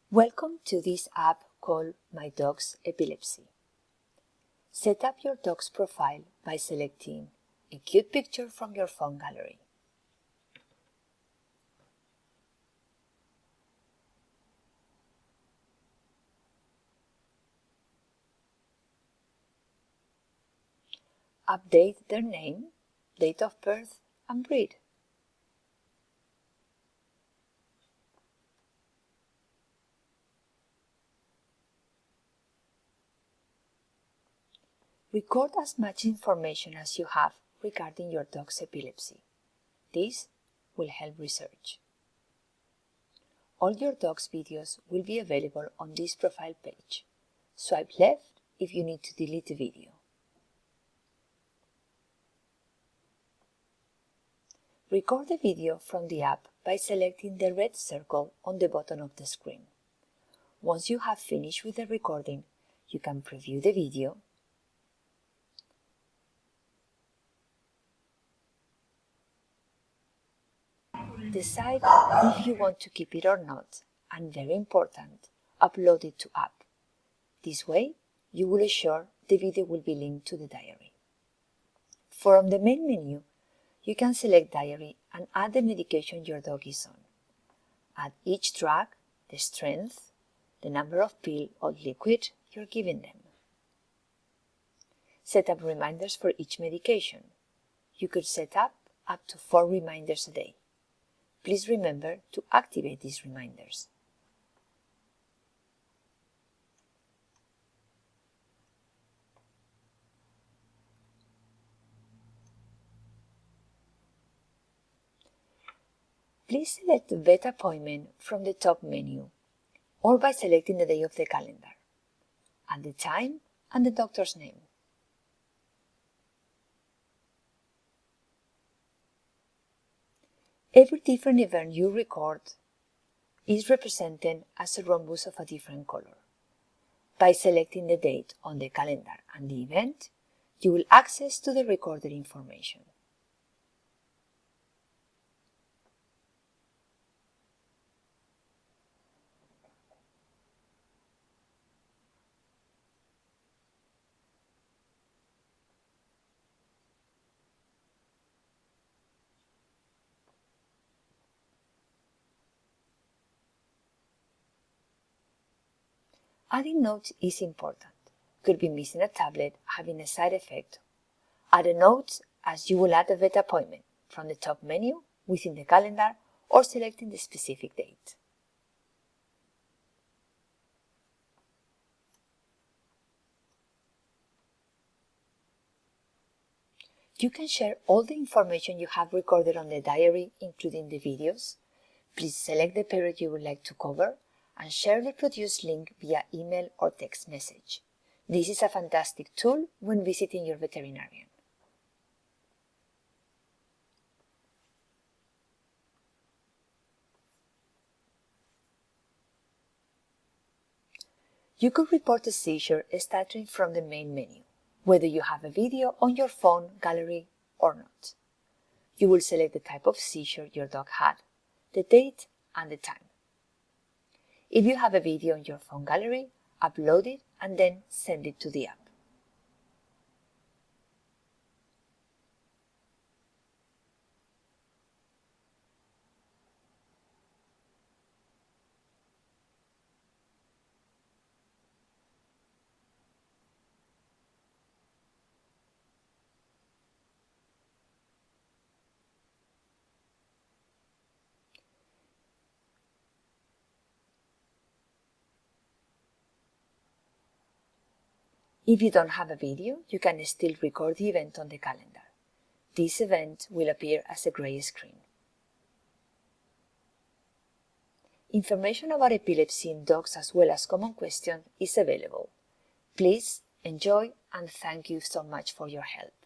Welcome to this app called My Dog's Epilepsy. Set up your dog's profile by selecting a cute picture from your phone gallery. Update their name, date of birth, and breed. Record as much information as you have regarding your dog's epilepsy. This will help research. All your dog's videos will be available on this profile page. Swipe left if you need to delete the video. Record the video from the app by selecting the red circle on the bottom of the screen. Once you have finished with the recording, you can preview the video, decide if you want to keep it or not, and very important, upload it to app. This way, you will ensure the video will be linked to the diary. From the main menu, you can select diary and add the medication your dog is on. Add each drug, the strength, the number of pill or liquid you're giving them. Set up reminders for each medication. You could set up to 4 reminders a day. Please remember to activate these reminders. Please select the vet appointment from the top menu or by selecting the day of the calendar, and the time and the doctor's name. Every different event you record is represented as a rhombus of a different color. By selecting the date on the calendar and the event, you will access to the recorded information. Adding notes is important. Could be missing a tablet, having a side effect. Add a note as you will add a vet appointment from the top menu, within the calendar, or selecting the specific date. You can share all the information you have recorded on the diary, including the videos. Please select the period you would like to cover and share the produced link via email or text message. This is a fantastic tool when visiting your veterinarian. You could report a seizure starting from the main menu, whether you have a video on your phone gallery or not. You will select the type of seizure your dog had, the date and the time. If you have a video on your phone gallery, upload it and then send it to the app. If you don't have a video, you can still record the event on the calendar. This event will appear as a gray screen. Information about epilepsy in dogs as well as common questions is available. Please enjoy and thank you so much for your help.